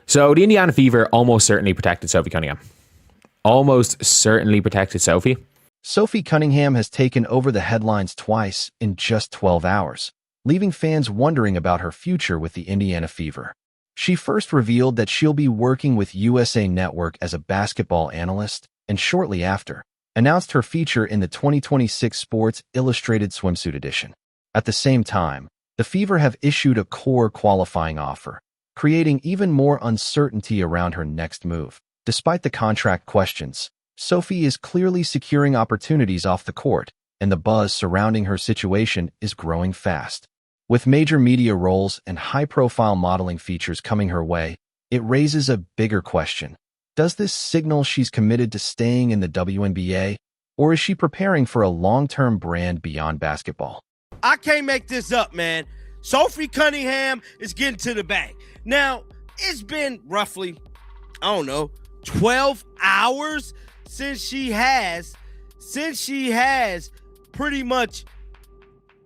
So the Indiana Fever almost certainly protected Sophie Cunningham. Almost certainly protected Sophie. Sophie Cunningham has taken over the headlines twice in just 12 hours, leaving fans wondering about her future with the Indiana Fever. She first revealed that she'll be working with USA Network as a basketball analyst, and shortly after, announced her feature in the 2026 Sports Illustrated Swimsuit edition. At the same time, the Fever have issued a core qualifying offer, creating even more uncertainty around her next move. Despite the contract questions, Sophie is clearly securing opportunities off the court, and the buzz surrounding her situation is growing fast. With major media roles and high-profile modeling features coming her way, it raises a bigger question. Does this signal she's committed to staying in the WNBA, or is she preparing for a long-term brand beyond basketball? I can't make this up, man. Sophie Cunningham is getting to the bag. Now, it's been roughly, 12 hours since she has pretty much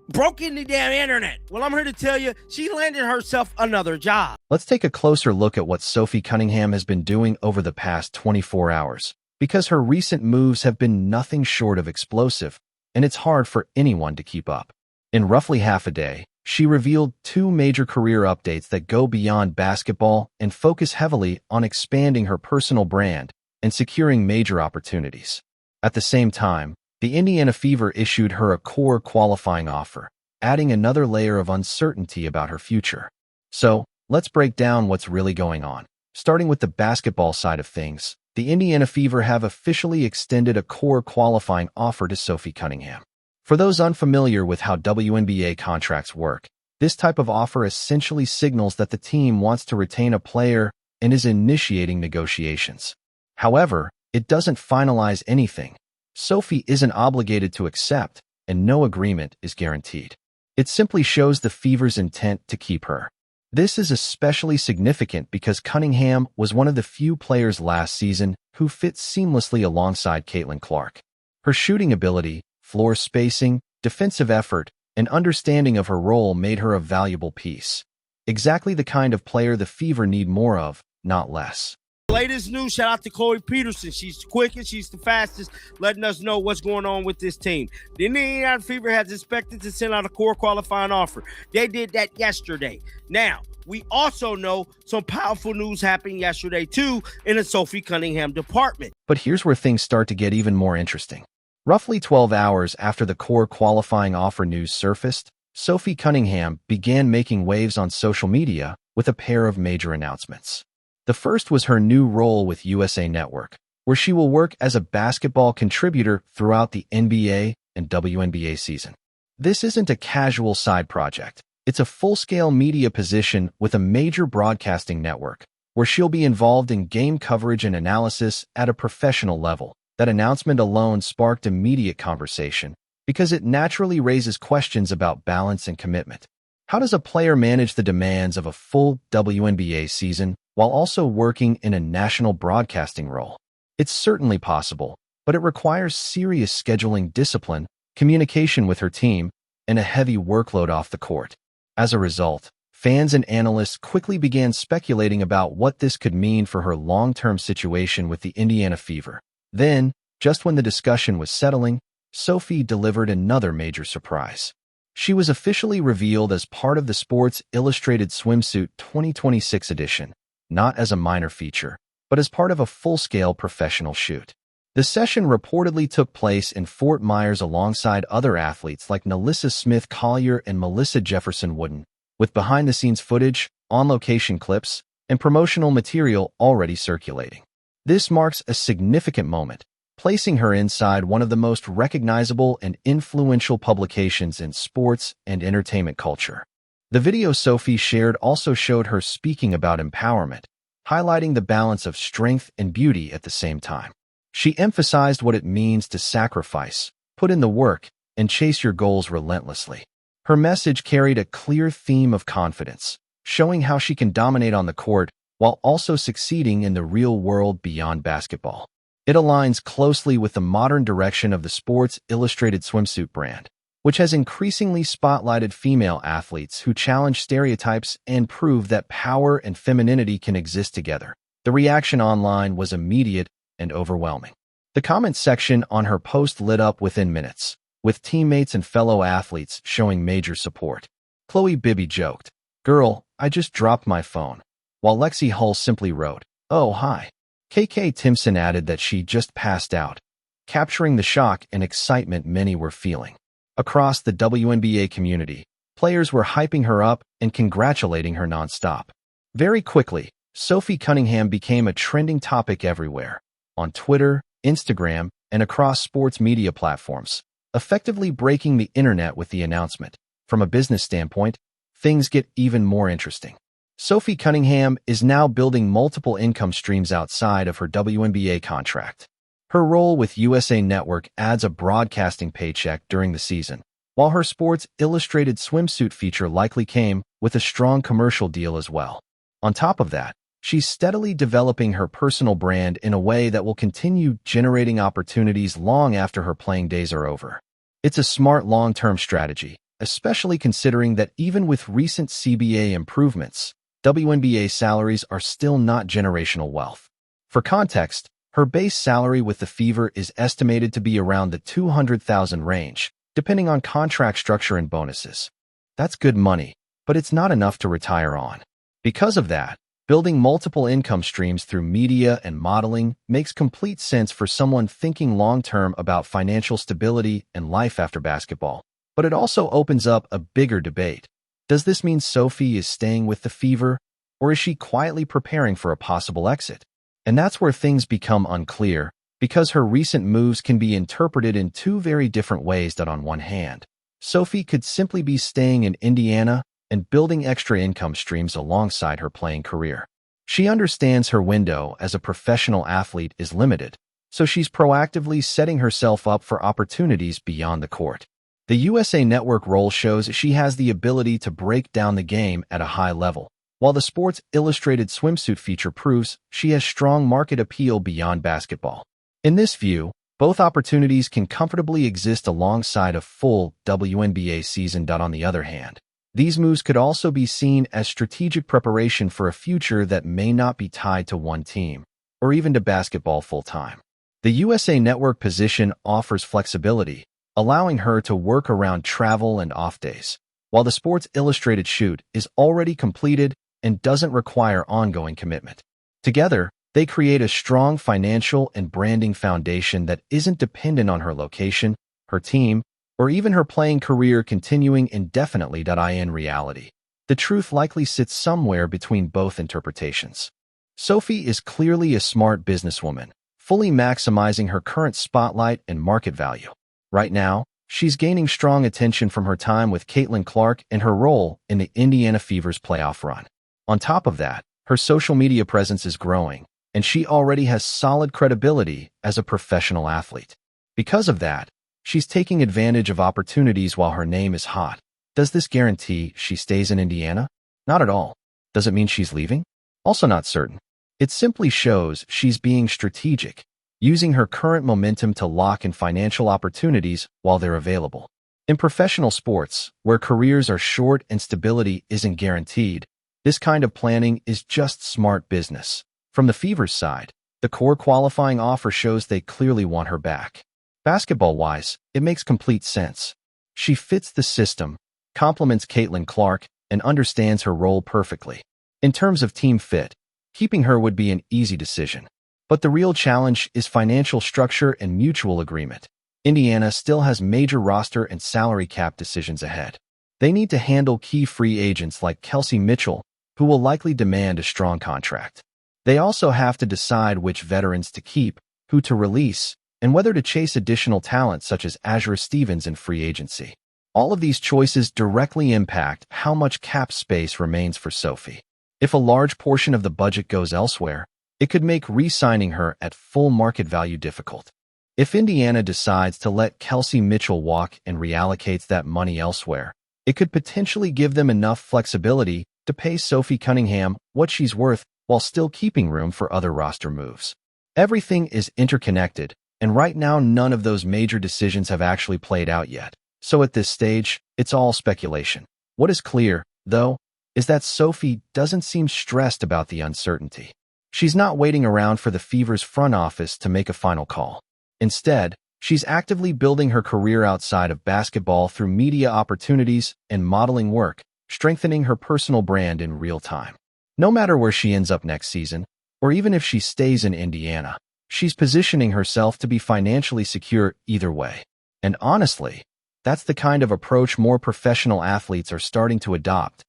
broken the damn internet. Well, I'm here to tell you, she landed herself another job. Let's take a closer look at what Sophie Cunningham has been doing over the past 24 hours, because her recent moves have been nothing short of explosive, and it's hard for anyone to keep up. In roughly half a day, she revealed two major career updates that go beyond basketball and focus heavily on expanding her personal brand and securing major opportunities. At the same time, the Indiana Fever issued her a core qualifying offer, adding another layer of uncertainty about her future. So, let's break down what's really going on. Starting with the basketball side of things, the Indiana Fever have officially extended a core qualifying offer to Sophie Cunningham. For those unfamiliar with how WNBA contracts work, this type of offer essentially signals that the team wants to retain a player and is initiating negotiations. However, it doesn't finalize anything. Sophie isn't obligated to accept, and no agreement is guaranteed. It simply shows the Fever's intent to keep her. This is especially significant because Cunningham was one of the few players last season who fit seamlessly alongside Caitlin Clark. Her shooting ability, floor spacing, defensive effort, and understanding of her role made her a valuable piece. Exactly the kind of player the Fever need more of, not less. Latest news, shout out to Chloe Peterson. She's the quickest, she's the fastest, letting us know what's going on with this team. The Indiana Fever has expected to send out a core qualifying offer. They did that yesterday. Now, we also know some powerful news happened yesterday, too, in the Sophie Cunningham department. But here's where things start to get even more interesting. Roughly 12 hours after the core qualifying offer news surfaced, Sophie Cunningham began making waves on social media with a pair of major announcements. The first was her new role with USA Network, where she will work as a basketball contributor throughout the NBA and WNBA season. This isn't a casual side project. It's a full-scale media position with a major broadcasting network, where she'll be involved in game coverage and analysis at a professional level. That announcement alone sparked immediate conversation because it naturally raises questions about balance and commitment. How does a player manage the demands of a full WNBA season while also working in a national broadcasting role? It's certainly possible, but it requires serious scheduling discipline, communication with her team, and a heavy workload off the court. As a result, fans and analysts quickly began speculating about what this could mean for her long-term situation with the Indiana Fever. Then, just when the discussion was settling, Sophie delivered another major surprise. She was officially revealed as part of the Sports Illustrated Swimsuit 2026 edition, not as a minor feature, but as part of a full-scale professional shoot. The session reportedly took place in Fort Myers alongside other athletes like Nalissa Smith-Collier and Melissa Jefferson-Wooden, with behind-the-scenes footage, on-location clips, and promotional material already circulating. This marks a significant moment, placing her inside one of the most recognizable and influential publications in sports and entertainment culture. The video Sophie shared also showed her speaking about empowerment, highlighting the balance of strength and beauty at the same time. She emphasized what it means to sacrifice, put in the work, and chase your goals relentlessly. Her message carried a clear theme of confidence, showing how she can dominate on the court while also succeeding in the real world beyond basketball. It aligns closely with the modern direction of the Sports Illustrated Swimsuit brand, which has increasingly spotlighted female athletes who challenge stereotypes and prove that power and femininity can exist together. The reaction online was immediate and overwhelming. The comments section on her post lit up within minutes, with teammates and fellow athletes showing major support. Chloe Bibby joked, "Girl, I just dropped my phone," while Lexi Hull simply wrote, "Oh, hi." KK Timpson added that she just passed out, capturing the shock and excitement many were feeling. Across the WNBA community, players were hyping her up and congratulating her nonstop. Very quickly, Sophie Cunningham became a trending topic everywhere, on Twitter, Instagram, and across sports media platforms, effectively breaking the internet with the announcement. From a business standpoint, things get even more interesting. Sophie Cunningham is now building multiple income streams outside of her WNBA contract. Her role with USA Network adds a broadcasting paycheck during the season, while her Sports Illustrated swimsuit feature likely came with a strong commercial deal as well. On top of that, she's steadily developing her personal brand in a way that will continue generating opportunities long after her playing days are over. It's a smart long-term strategy, especially considering that even with recent CBA improvements, WNBA salaries are still not generational wealth. For context, her base salary with the Fever is estimated to be around the $200,000 range, depending on contract structure and bonuses. That's good money, but it's not enough to retire on. Because of that, building multiple income streams through media and modeling makes complete sense for someone thinking long-term about financial stability and life after basketball. But it also opens up a bigger debate. Does this mean Sophie is staying with the Fever, or is she quietly preparing for a possible exit? And that's where things become unclear, because her recent moves can be interpreted in two very different ways. That on one hand, Sophie could simply be staying in Indiana and building extra income streams alongside her playing career. She understands her window as a professional athlete is limited, so she's proactively setting herself up for opportunities beyond the court. The USA Network role shows she has the ability to break down the game at a high level, while the Sports Illustrated swimsuit feature proves she has strong market appeal beyond basketball. In this view, both opportunities can comfortably exist alongside a full WNBA season. On the other hand, these moves could also be seen as strategic preparation for a future that may not be tied to one team, or even to basketball full-time. The USA Network position offers flexibility, allowing her to work around travel and off days, while the Sports Illustrated shoot is already completed and doesn't require ongoing commitment. Together, they create a strong financial and branding foundation that isn't dependent on her location, her team, or even her playing career continuing indefinitely. In reality, the truth likely sits somewhere between both interpretations. Sophie is clearly a smart businesswoman, fully maximizing her current spotlight and market value. Right now, she's gaining strong attention from her time with Caitlin Clark and her role in the Indiana Fever's playoff run. On top of that, her social media presence is growing, and she already has solid credibility as a professional athlete. Because of that, she's taking advantage of opportunities while her name is hot. Does this guarantee she stays in Indiana? Not at all. Does it mean she's leaving? Also not certain. It simply shows she's being strategic, using her current momentum to lock in financial opportunities while they're available. In professional sports, where careers are short and stability isn't guaranteed, this kind of planning is just smart business. From the Fever's side, the core qualifying offer shows they clearly want her back. Basketball-wise, it makes complete sense. She fits the system, complements Caitlin Clark, and understands her role perfectly. In terms of team fit, keeping her would be an easy decision. But the real challenge is financial structure and mutual agreement. Indiana still has major roster and salary cap decisions ahead. They need to handle key free agents like Kelsey Mitchell, who will likely demand a strong contract. They also have to decide which veterans to keep, who to release, and whether to chase additional talent such as Azura Stevens in free agency. All of these choices directly impact how much cap space remains for Sophie. If a large portion of the budget goes elsewhere, it could make re-signing her at full market value difficult. If Indiana decides to let Kelsey Mitchell walk and reallocates that money elsewhere, it could potentially give them enough flexibility to pay Sophie Cunningham what she's worth while still keeping room for other roster moves. Everything is interconnected, and right now none of those major decisions have actually played out yet. So at this stage, it's all speculation. What is clear, though, is that Sophie doesn't seem stressed about the uncertainty. She's not waiting around for the Fever's front office to make a final call. Instead, she's actively building her career outside of basketball through media opportunities and modeling work, strengthening her personal brand in real time. No matter where she ends up next season, or even if she stays in Indiana, she's positioning herself to be financially secure either way. And honestly, that's the kind of approach more professional athletes are starting to adopt.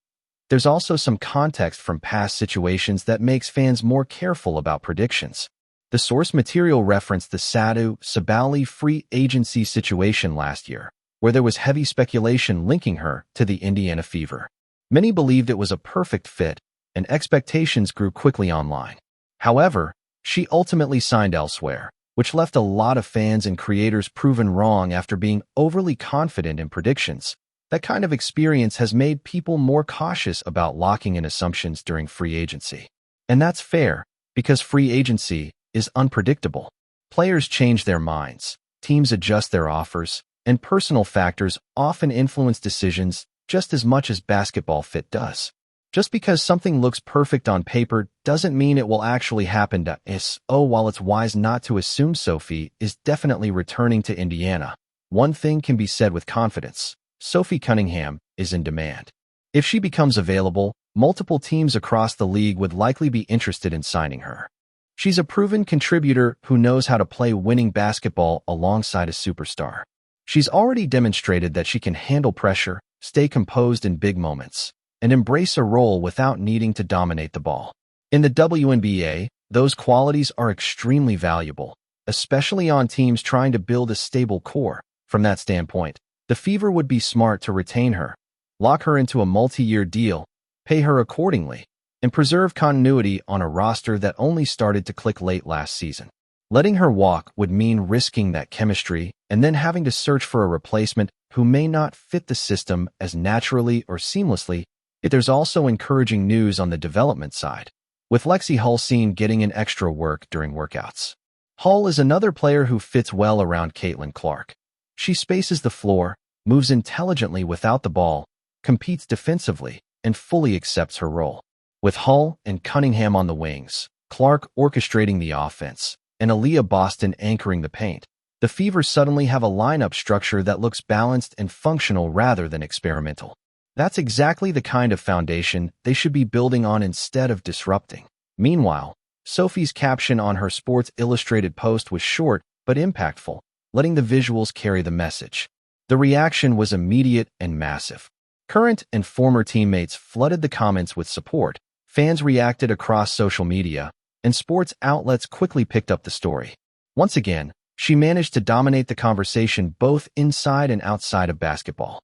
There's also some context from past situations that makes fans more careful about predictions. The source material referenced the Sadhu Sabali free agency situation last year, where there was heavy speculation linking her to the Indiana Fever. Many believed it was a perfect fit, and expectations grew quickly online. However, she ultimately signed elsewhere, which left a lot of fans and creators proven wrong after being overly confident in predictions. That kind of experience has made people more cautious about locking in assumptions during free agency. And that's fair, because free agency is unpredictable. Players change their minds, teams adjust their offers, and personal factors often influence decisions just as much as basketball fit does. Just because something looks perfect on paper doesn't mean it will actually happen to us. While it's wise not to assume Sophie is definitely returning to Indiana, one thing can be said with confidence: Sophie Cunningham is in demand. If she becomes available, multiple teams across the league would likely be interested in signing her. She's a proven contributor who knows how to play winning basketball alongside a superstar. She's already demonstrated that she can handle pressure, stay composed in big moments, and embrace a role without needing to dominate the ball. In the WNBA, those qualities are extremely valuable, especially on teams trying to build a stable core. From that standpoint, the Fever would be smart to retain her, lock her into a multi-year deal, pay her accordingly, and preserve continuity on a roster that only started to click late last season. Letting her walk would mean risking that chemistry and then having to search for a replacement who may not fit the system as naturally or seamlessly. There's also encouraging news on the development side, with Lexi Hull seen getting in extra work during workouts. Hull is another player who fits well around Caitlin Clark. She spaces the floor, moves intelligently without the ball, competes defensively, and fully accepts her role. With Hull and Cunningham on the wings, Clark orchestrating the offense, and Aaliyah Boston anchoring the paint, the Fever suddenly have a lineup structure that looks balanced and functional rather than experimental. That's exactly the kind of foundation they should be building on instead of disrupting. Meanwhile, Sophie's caption on her Sports Illustrated post was short but impactful, letting the visuals carry the message. The reaction was immediate and massive. Current and former teammates flooded the comments with support, fans reacted across social media, and sports outlets quickly picked up the story. Once again, she managed to dominate the conversation both inside and outside of basketball.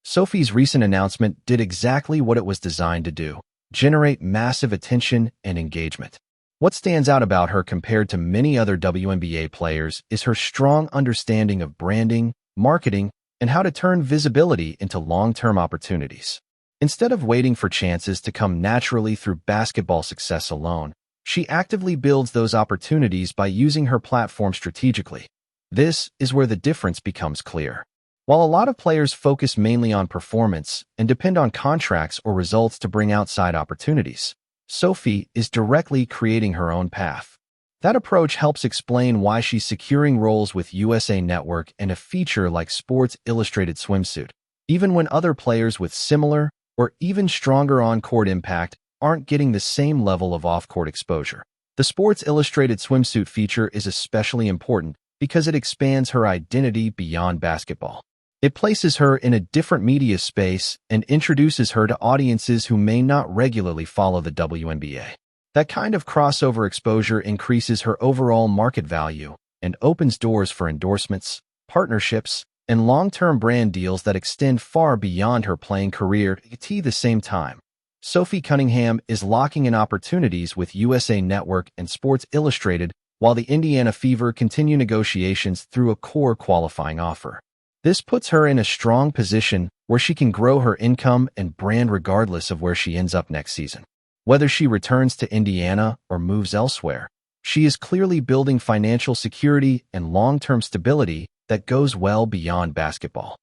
Sophie's recent announcement did exactly what it was designed to do: generate massive attention and engagement. What stands out about her compared to many other WNBA players is her strong understanding of branding, marketing, and how to turn visibility into long-term opportunities. Instead of waiting for chances to come naturally through basketball success alone, she actively builds those opportunities by using her platform strategically. This is where the difference becomes clear. While a lot of players focus mainly on performance and depend on contracts or results to bring outside opportunities, Sophie is directly creating her own path. That approach helps explain why she's securing roles with USA Network and a feature like Sports Illustrated Swimsuit, even when other players with similar or even stronger on-court impact aren't getting the same level of off-court exposure. The Sports Illustrated Swimsuit feature is especially important because it expands her identity beyond basketball. It places her in a different media space and introduces her to audiences who may not regularly follow the WNBA. That kind of crossover exposure increases her overall market value and opens doors for endorsements, partnerships, and long-term brand deals that extend far beyond her playing career. At the same time, Sophie Cunningham is locking in opportunities with USA Network and Sports Illustrated while the Indiana Fever continue negotiations through a core qualifying offer. This puts her in a strong position where she can grow her income and brand regardless of where she ends up next season. Whether she returns to Indiana or moves elsewhere, she is clearly building financial security and long-term stability that goes well beyond basketball.